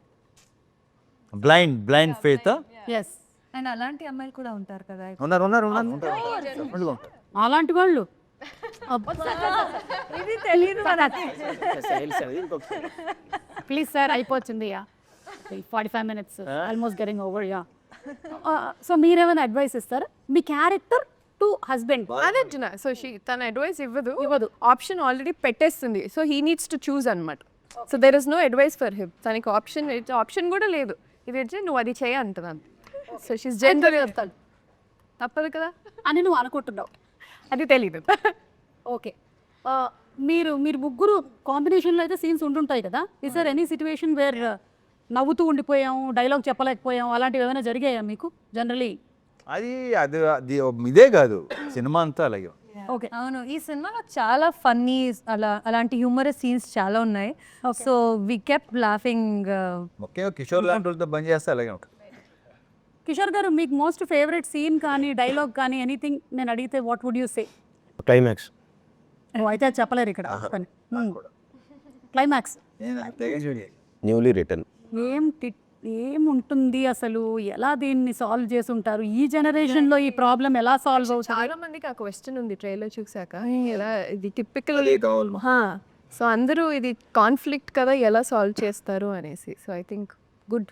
బ్లైండ్ ఫెయిత్. ఎస్, అండ్ అలాంటి అమ్మాయిలు కూడా ఉంటారు కదా. ఉన్నారు. అలాంటి వాళ్ళు ఇది తెలియదు కదా. ప్లీజ్ సార్, అయిపోతుంది. 45 minutes almost getting over. Yeah, so మీరేమైనా అడ్వైస్ ఇస్తారా మీ క్యారెక్టర్ టు హస్బెండ్? అదే అంటున్నా. సో తన అడ్వైస్ ఇవ్వదు, ఆప్షన్ ఆల్రెడీ పెట్టేస్తుంది. So he needs to choose అనమాట. So there is no advice for him. తనకి ఆప్షన్ కూడా లేదు. ఇది వచ్చి నువ్వు అది చేయ అంటున్నాను. సో షీస్ జనరల్ చెప్తాను, తప్పదు కదా అని నువ్వు అనుకుంటున్నావు. అది తెలీదు. ఓకే, మీరు ముగ్గురు కాంబినేషన్లో అయితే సీన్స్ ఉంటుంటాయి కదా. Is there any situation where నవ్వుతూ ఉండిపోయాం, డైలాగ్ చెప్పలేకపోయాం, అలాంటివి ఏమైనా జరిగాయా మీకు జనరలీ? అది ఇదే కాదు, సినిమా అంతా అలాగే. ఓకే, అవును, ఈ సినిమాలో చాలా ఫన్నీ అలాంటి హ్యూమరస్ సీన్స్ చాలా ఉన్నాయి. So we kept laughing. ముఖ్యంగా కిషోర్ లాంటి వాళ్ళతో బంద్ చేస్తే అలాగే ఉంటుంది. కిషోర్ గారు, మీకు మోస్ట్ ఫేవరెట్ సీన్ కానీ డైలాగ్ కానీ ఎనీథింగ్ నేను అడిగితే what would you say? Climax అయితే అది చెప్పలేరు ఇక్కడ క్లైమాక్స్ న్యూలీ రిటర్న్. ఏముంటుంది అసలు, ఎలా దీన్ని సాల్వ్ చేసి ఉంటారు, ఈ జనరేషన్ లో ఈ ప్రాబ్లం ఎలా సాల్వ్ అవుతుంది? చాలా మందికి ఆ క్వశ్చన్ ఉంది ట్రైలర్ చూసాక, ఎలా ఇది టిపికల్. సో అందరూ ఇది కాన్ఫ్లిక్ట్ కదా, ఎలా సాల్వ్ చేస్తారు అనేసి. So I think good.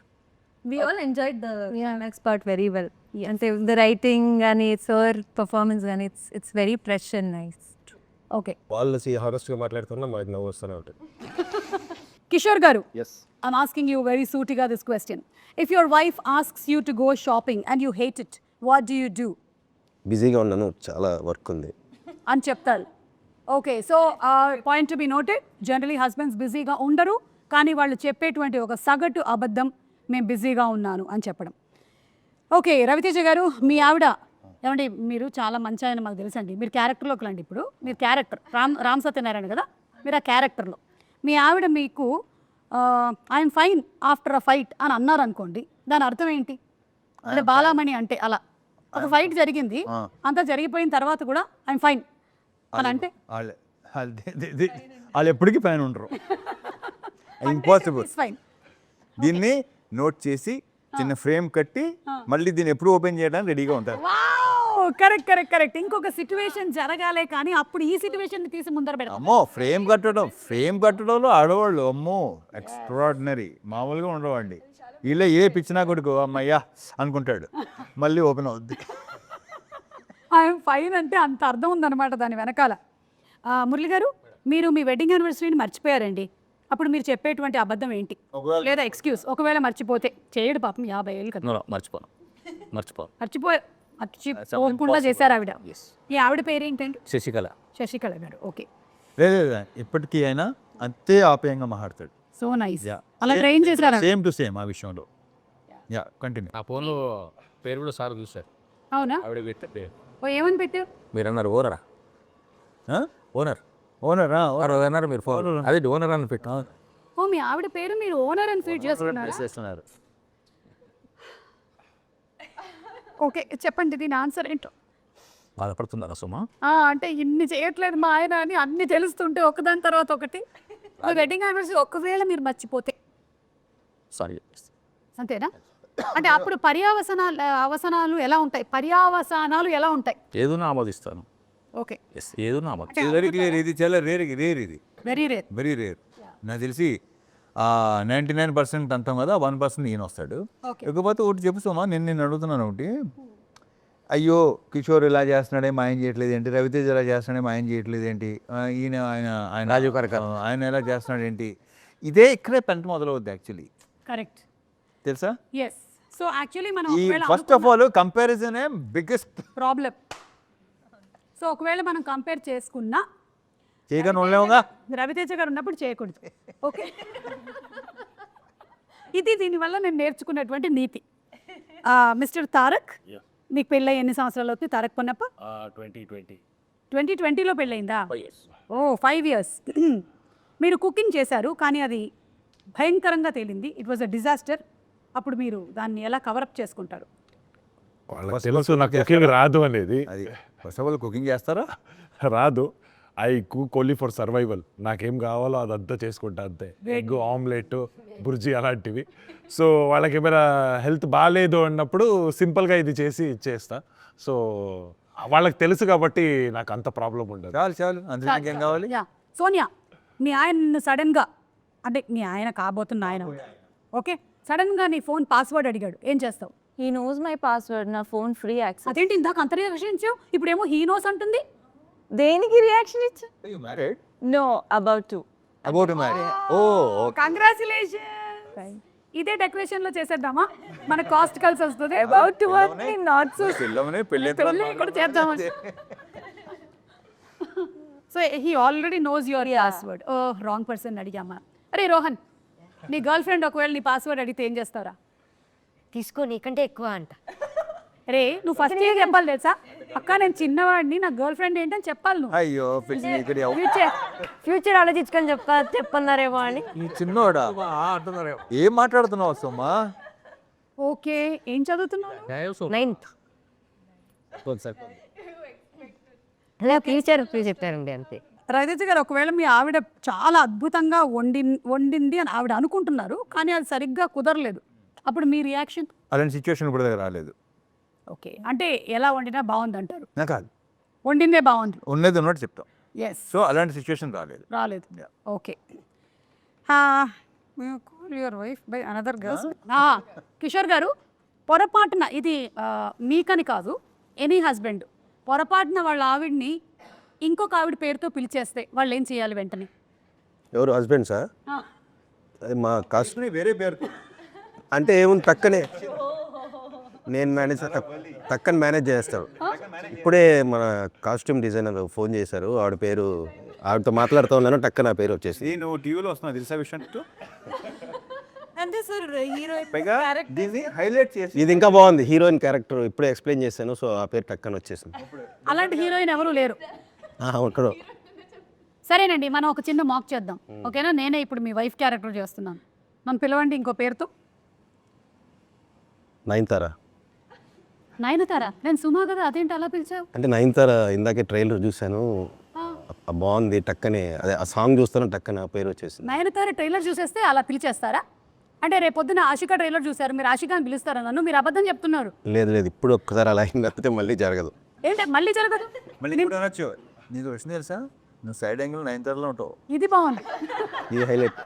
We all enjoyed the climax part very well. And the writing and sir performance and it's very fresh and nice. Okay, వాళ్ళు హానెస్ట్గా మాట్లాడుతున్నా మాకు నవ్వు వస్తూనే ఉంటుంది. కిషోర్ గారు, I'm asking you very sootiga this question. If your wife asks you to go shopping and you hate it, what do you do? బిజీగా ఉన్నాను, చాలా వర్క్ ఉంది. అని చెప్తారు. Okay, so point to be noted, generally husbands బిజీగా ఉండరు, కానీ వాళ్ళు చెప్పేటువంటి ఒక సగటు అబద్ధం, మేము బిజీగా ఉన్నాను అని చెప్పడం. ఓకే, రవితేజ గారు, మీ ఆవిడ ఏమండి, మీరు చాలా మంచి ఆయన మాకు తెలుసండి, మీరు క్యారెక్టర్లోకి రండి. ఇప్పుడు మీరు క్యారెక్టర్ రామ్ సత్యనారాయణ కదా, మీరు ఆ క్యారెక్టర్లో మీ ఆవిడ మీకు I'm fine after a fight అని అన్నారు అనుకోండి, దాని అర్థం ఏంటి? అంటే బాలామణి అంటే అలా ఒక ఫైట్ జరిగింది, అంతా జరిగిపోయిన తర్వాత కూడా ఐఎమ్ ఫైన్ అని అంటే వాళ్ళు ఎప్పటికీ పైన ఉండరు. ఇంపాసిబుల్. ఫైన్. దీన్ని నోట్ చేసి చిన్న ఫ్రేమ్ కట్టి మళ్ళీ దీన్ని ఎప్పుడు ఓపెన్ చేయడానికి రెడీగా ఉంటారు. Correct correct correct. ఇంకొక సిచ్యువేషన్ జరగాలే కానీ అప్పుడు ఈ సిచ్యువేషన్ తీసి ముందర పెడతాం. అమ్మో, ఫ్రేమ్ కట్టడంలో ఆడవాళ్ళు అమ్మో ఎక్స్ట్రాడినరీ, మామూలుగా ఉండవండి. వీళ్ళే ఏ పిచ్చినా కొడుకు అమ్మయ్యా అనుకుంటాడు, మళ్ళీ ఓపెన్ అవుద్ది. ఐఎమ్ ఫైన్ అంటే అంత అర్థం ఉందన్నమాట దాని వెనకాల. మురళి గారు, మీరు మీ వెడ్డింగ్ యానివర్సరీని మర్చిపోయారండి, అప్పుడు మీరు చెప్పేటువంటి అబద్ధం ఏంటి, లేదా ఎక్స్క్యూజ్? ఒకవేళ మర్చిపోతే, చేయడు పాపం 50 ఏళ్ళు కదా, మర్చిపోకుండా చేశారు ఆవిడ. ఈ ఆవిడ పేరు ఏంటండి? శశికళ గారు. ఓకే, లేదా ఇప్పటికీ అయినా అంతే ఆప్యాయంగా మాట్లాడతాడు. So nice. అలా ట్రైన్ చేశారా? సేమ్ టు సేమ్ ఆ విషయంలో. Yeah, continue. ఆ ఫోన్లో పేరు కూడా సార్ చూసారు. అవునా? ఆవిడ పెట్టే ఓ, ఏమని పెట్టారు? మీరు అన్నారు ఓనరా, ఓనర్ ఓనరా? అన్నారు మీరు ఫోన్, అదే ఓనర్ అని పెట్టు. ఓ, మీ ఆవిడ పేరు మీరు ఓనర్ అని ఫీడ్ చేస్తున్నారు. ఓకే, చెప్పండి దీని ఆన్సర్ ఏంటో. బాధపడుతున్నారా సుమా? అంటే ఇన్ని చేయట్లేదు మా ఆయన అని అన్ని తెలుస్తుంటే ఒకదాని తర్వాత ఒకటి. వెడ్డింగ్ యానివర్సరీ ఒకవేళ మీరు మర్చిపోతే సారీ, అంతేనా? అంటే అప్పుడు అవసనాలు ఎలా ఉంటాయి? పర్యావసానాలు ఎలా ఉంటాయి? ఏదైనా ఆమోదిస్తాను. ఓకే, ఏదైనా ఆమోదిస్తాను. Very clear. ఇది చాలా రేర్ ఇది వెరీ రేర్. నాకు తెలిసి 99% అంటాం కదా, 1% ఈయన వస్తాడు. ఇకపోతే ఒకటి చెప్పుతామా, నేను అడుగుతున్నాను ఒకటి. అయ్యో కిషోర్ ఇలా చేస్తున్నాడే మా ఆయన చేయట్లేదు ఏంటి, రవితేజ ఇలా చేస్తున్నాడే మా ఆయన చేయట్లేదు ఏంటి, ఆయన రాజీవ్ కనకాల ఆయన ఎలా చేస్తున్నాడు ఏంటి, ఇదే ఇక్కడే పెంట మొదలవుద్ది యాక్చువల్లీ. కరెక్ట్, తెలుసా? ఎస్. సో యాక్చువల్లీ మనం ఈ first of all comparison biggest problem. So ఒకవేళ మనం కంపేర్ చేసుకున్నా చేయగానే ఉండలేముగా, రవితేజ గారు ఉన్నప్పుడు చేయకూడదు. ఓకే, ఇది దీనివల్ల నేను నేర్చుకున్నటువంటి నీతి. మిస్టర్ తారక్, మీకు పెళ్ళై ఎన్ని సంవత్సరాలు అవుతుంది తారక్ పొన్నప్ప? 2020లో పెళ్ళయిందా? ఓ, 5 years. మీరు కుకింగ్ చేశారు, కానీ అది భయంకరంగా తేలింది, ఇట్ వాజ్ అ డిజాస్టర్. అప్పుడు మీరు దాన్ని ఎలా కవరప్ చేసుకుంటారు? వాళ్ళకి తెలుసు నాకు కుకింగ్ రాదు అనేది. అది ఫస్ట్ ఆఫ్ ఆల్ కుకింగ్ చేస్తారా? రాదు. I cook only for survival. నాకేం కావాలో అదంతా చేసుకుంటా అంతే. ఎగ్ ఆమ్లెట్, బుర్జీ అలాంటివి. సో వాళ్ళకి ఏమైనా హెల్త్ బాగాలేదు అన్నప్పుడు సింపుల్గా ఇది చేసి ఇచ్చేస్తా. సో వాళ్ళకి తెలుసు కాబట్టి నాకు అంత ప్రాబ్లం ఉండదు. చాలు అంతే, నాకేం కావాలి? సోనియా, మీ ఆయన సడన్గా, అంటే మీ ఆయన కాబోతున్న ఆయన, ఓకే, సడన్గా నీ ఫోన్ పాస్వర్డ్ అడిగాడు, ఏం చేస్తావు? హీ నోస్ మై పాస్వర్డ్, నా ఫోన్ ఫ్రీ యాక్సెస్. అదేంటి ఇందాక అంత రియాక్షన్ ఇచ్చావు, ఇప్పుడేమో హీ నోస్ అంటుంది? దేనికి రియాక్షన్ ఇచ్చా? You married? No, about to. About to marry. Oh, congratulation. ఇదే డెకరేషన్ లో చేసేద్దామా, మన కాస్ట్ కలిసి వస్తుంది. అబౌట్ టు అంటే నాట్ సో. పెళ్ళి కూడా చేద్దామా? So he already knows your password. Oh, wrong person అడిగామా? అరే రోహన్, నీ గర్ల్ ఫ్రెండ్ ఒకవేళ నీ పాస్వర్డ్ అడిగితే ఏం చేస్తారా? తీసుకో, నీకంటే ఎక్కువ అంట. రే, నువ్వు ఫస్ట్ ఏం చెప్పాలి తెలుసా? అక్క నేను చిన్నవాడిని, నా గర్ల్ ఫ్రెండ్ ఏంటని చెప్పాలి నువ్వు. అయ్యో ఫ్యూచర్ ఆలోచించుకొని చెప్పన్నారేమో అని. చిన్నోడా ఏం మాట్లాడుతున్నావు సోమా? ఓకే, ఏం చదువుతున్నావు? 9th. అలా ఫ్యూచర్ చెప్పారండి అంతే. రవితేజ గారు ఒకవేళ మీ ఆవిడ చాలా అద్భుతంగా వండింది అని ఆవిడ అనుకుంటున్నారు, కానీ అది సరిగ్గా కుదరలేదు, అప్పుడు మీ రియాక్షన్? అలాంటి సిచ్యువేషన్ ఇప్పుడు దగ్గర రాలేదు. ఓకే, అంటే ఎలా వండినా బాగుంది అంటారు, నాకు కాదు, వండిందే బాగుంది, ఉన్నది ఉన్నట్టు చెప్తాం. ఎస్, సో అలాంటి సిచ్యువేషన్ రాలేదు. రాలేదు. Yeah. Okay, your wife by another girls. Kishore గారు, పొరపాటున ఇది మీకని కాదు, ఎనీ హస్బెండ్ పొరపాటున వాళ్ళ ఆవిడ్ని ఇంకొక ఆవిడ పేరుతో పిలిచేస్తే వాళ్ళు ఏం చేయాలి వెంటనే? ఎవరు హస్బెండ్సా? అది మా కాస్ట్ వేరే పేరు అంటే ఏముంది, టక్కనే నేను మేనేజ్ టక్కని మేనేజ్ చేస్తాడు. ఇప్పుడే మన కాస్ట్యూమ్ డిజైనర్ ఫోన్ చేశారు, ఆవిడ పేరు, ఆవిడతో మాట్లాడుతూ ఉన్నాను, టక్క నా పేరు వచ్చేసి. నువ్వు టీవీలో వస్తున్నావు తెలుసా విషయం? అంటే సార్ హీరో పైగా దీన్ని హైలైట్ చేసి ఇది ఇంకా బాగుంది, హీరోయిన్ క్యారెక్టర్ ఇప్పుడే ఎక్స్ప్లెయిన్ చేశాను, సో ఆ పేరు టక్కని వచ్చేసింది. అలాంటి హీరోయిన్ ఎవరు లేరు. ఇక్కడ సరేనండి, మనం ఒక చిన్న మాక్ చేద్దాం, ఓకేనా? నేనే ఇప్పుడు మీ వైఫ్ క్యారెక్టర్ చేస్తున్నాను, నన్ను పిలవండి ఇంకో పేరుతో. నయనతార. నయనతార? నేను సుమా కదా, అదేంటి అలా పిలిచావు? అంటే నయనతార ఇందాకే ట్రైలర్ చూశాను, బాగుంది, టక్కనే అదే ఆ సాంగ్ చూస్తాను, టక్కనే ఆ పేరు వచ్చేసింది. నయనతార ట్రైలర్ చూసేస్తే అలా పిలిచేస్తారా? అంటే రేపొద్దున ఆషికా ట్రైలర్ చూసారు, మీరు ఆషికాని పిలుస్తారా నన్ను? మీరు అబద్ధం చెప్తున్నారు. లేదు లేదు, ఇప్పుడు ఒక్కసారి అలా అయింది, తప్పితే మళ్ళీ జరగదు. ఏంటి మళ్ళీ జరగదు? మళ్ళీ ఇప్పుడు అనొచ్చు, నీకు వచ్చింది తెలుసా, నువ్వు సైడ్ యాంగిల్ 9 ఉంటావు. ఇది బాగుంది, ఇది హైలైట్,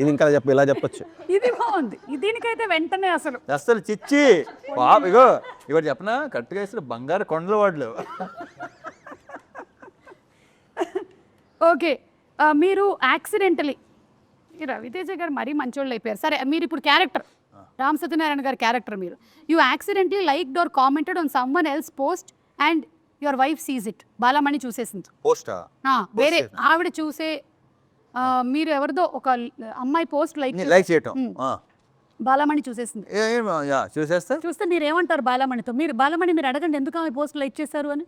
ఇది ఇంకా ఇలా చెప్పొచ్చు. ఇది బాగుంది, దీనికైతే వెంటనే అసలు చిచ్చి పాప, ఇగో ఇవాడు చెప్పనా, కరెక్ట్గా ఇస్తారు బంగారు కొండల వాడులు. ఓకే, మీరు యాక్సిడెంటలీ, రవితేజ గారు మరీ మంచోళ్ళు అయిపోయారు. సరే, మీరు ఇప్పుడు క్యారెక్టర్ రామ్ సత్యనారాయణ గారి క్యారెక్టర్, మీరు you accidentally liked or commented on someone else post and your wife sees it. Balamani చూసేసింది. పోస్టా? వేరే ఆవిడ చూసే, మీరు ఎవరిదో ఒక అమ్మాయి పోస్ట్ లైక్ చేయటం బాలమణి చూసేసింది. చూసేస్తా. చూస్తే మీరు ఏమంటారు బాలమణితో? మీరు అడగండి ఎందుకు ఆమె పోస్ట్ లైక్ చేశారు అని.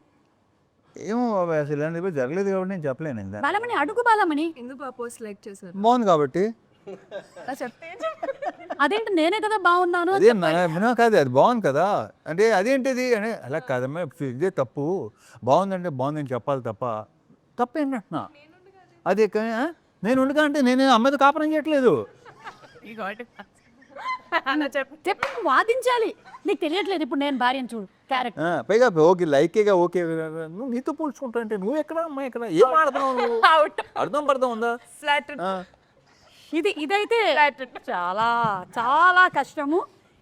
ఏమో బాబాయ్, అసలు ఇలాంటివి జరగలేదు కాబట్టి నేను చెప్పలేను. బాలమణి అడుగు, బాలమణి ఎందుకు పోస్ట్ లైక్ చేశారు? బాగుంది కాబట్టి. అదేంటి, నేనే కదా బాగున్నాను. అదే కాదు, అది బాగుంది కదా అంటే అదేంటిది అని, అలా కాదమ్మా, ఇదే తప్పు, బాగుందంటే బాగుందని చెప్పాలి తప్ప తప్పేంటంటున్నా. అదే నేను ఉండగా అంటే నేను అమ్మాయితో కాపురం చేయట్లేదు. చెప్పి వాదించాలి, నీకు తెలియట్లేదు. ఇప్పుడు నేను భార్యను చూడు క్యారెక్టర్, పైగా ఓకే లైకేగా ఓకే, నువ్వు నీతో పోల్చుకుంటా అంటే నువ్వు ఎక్కడ అమ్మాయి ఎక్కడ, ఏం ఆడుతున్నావు, అర్థం పడతాం ఉందా? ఇదైతే చాలా చాలా కష్టము.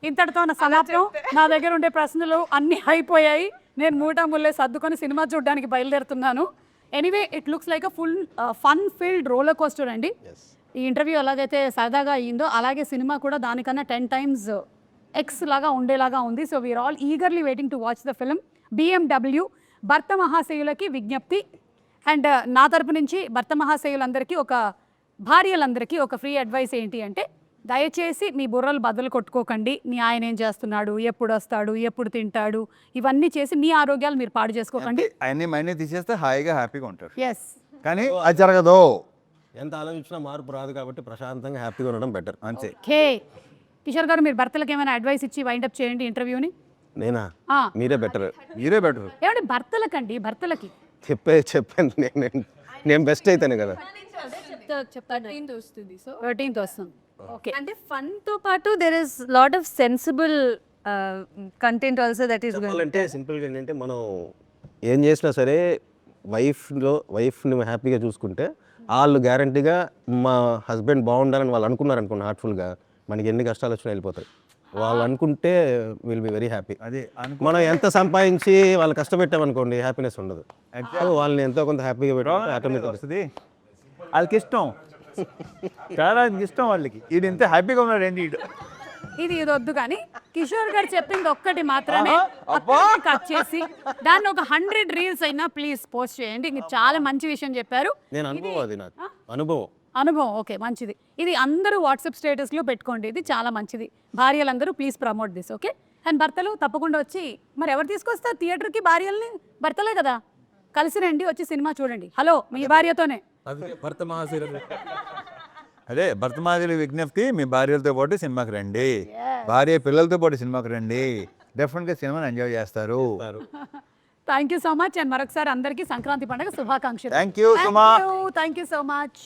ఇంతటితో నా సమాప్తం. నా దగ్గర ఉండే ప్రశ్నలు అన్నీ అయిపోయాయి. నేను మూలే సర్దుకొని సినిమా చూడడానికి బయలుదేరుతున్నాను. Anyway, it looks like a full fun filled roller coaster అండి. ఈ ఇంటర్వ్యూ ఎలాగైతే సరదాగా అయ్యిందో అలాగే సినిమా కూడా దానికన్నా 10 times X లాగా ఉండేలాగా ఉంది. So we are all eagerly waiting to watch the film. BMW భర్త మహాశయులకి విజ్ఞప్తి. అండ్ నా తరపు నుంచి భర్త మహాశయులందరికీ, భార్యలందరికీ ఒక ఫ్రీ అడ్వైస్ ఏంటి అంటే, దయచేసి మీ బుర్రలు బద్దలు కొట్టుకోకండి. మీ ఆయన ఏం చేస్తున్నాడు, ఎప్పుడు వస్తాడు, ఎప్పుడు తింటాడు, ఇవన్నీ చేసి మీ ఆరోగ్యాలు మీరు పాడు చేసుకోకండి. అన్నీ తీసేస్తే హాయిగా హ్యాపీగా ఉంటారు. ఎస్, కానీ అది జరగదు. ఎంత ఆలోచించినా మార్పు రాదు కాబట్టి ప్రశాంతంగా హ్యాపీగా ఉండడం బెటర్ అంతే. ఓకే, కిషోర్ గారు మీరు భర్తలకు ఏమైనా అడ్వైస్ ఇచ్చి వైండప్ చేయండి ఇంటర్వ్యూని. నేనా? మీరే బెటర్. ఏమంటే భర్తలకండి, భర్తలకి చెప్పాను నేను బెస్ట్ అయితేనే కదా. 13th వస్తుంది. ఓకే, అంటే ఫన్ తో పాటు there is lot of sensible content also that is అంటే సింపుల్గా ఏంటంటే, మనం ఏం చేసినా సరే వైఫ్ని హ్యాపీగా చూసుకుంటే వాళ్ళు గ్యారంటీగా మా హస్బెండ్ బాగుండాలని వాళ్ళు అనుకున్నారు అనుకోండి, హార్ట్ఫుల్గా, మనకి ఎన్ని కష్టాలు వచ్చినా వెళ్ళిపోతాయి. వాళ్ళు అనుకుంటే విల్ బి వెరీ హ్యాపీ. అదే మనం ఎంత సంపాదించి వాళ్ళు కష్టపెట్టామనుకోండి, హ్యాపీనెస్ ఉండదు. వాళ్ళని ఎంతో కొంత హ్యాపీగా పెట్టి ఆటోమేటిక్ వస్తుంది. వాళ్ళకి ఇష్టం, చాలా ఇష్టం వాళ్ళకి. ఇది ఎంత హ్యాపీగా ఉన్నాడు ఏంటి. ఇది వద్దు కానీ కిషోర్ గారు చెప్పింది ఒక్కటి మాత్రమే కట్ చేసి దాన్ని ఒక 100 reels అయినా ప్లీజ్ పోస్ట్ చేయండి. మీరు చాలా మంచి విషయం చెప్పారు. నేను అది నాకు అనుభవం. ఓకే, మంచిది. ఇది అందరూ వాట్సాప్ స్టేటస్లో పెట్టుకోండి, ఇది చాలా మంచిది. భార్యలందరూ please promote this. Okay, and భర్తలు తప్పకుండా వచ్చి, మరి ఎవరు తీసుకొస్తారు థియేటర్కి భార్యల్ని? భర్తలే కదా, కలిసి రండి, వచ్చి సినిమా చూడండి. హలో, మీ భార్యతోనే. భర్త మహాశీల అదే భర్త మహాశయుల విజ్ఞప్తి, మీ భార్యలతో పాటు సినిమాకి రండి, భార్య పిల్లలతో పాటు సినిమాకి రండి. డెఫినెట్గా సినిమాని ఎంజాయ్ చేస్తారు. Thank you so much and మరొకసారి అందరికీ సంక్రాంతి పండుగ శుభాకాంక్షలు thank you Suma. Thank you so much.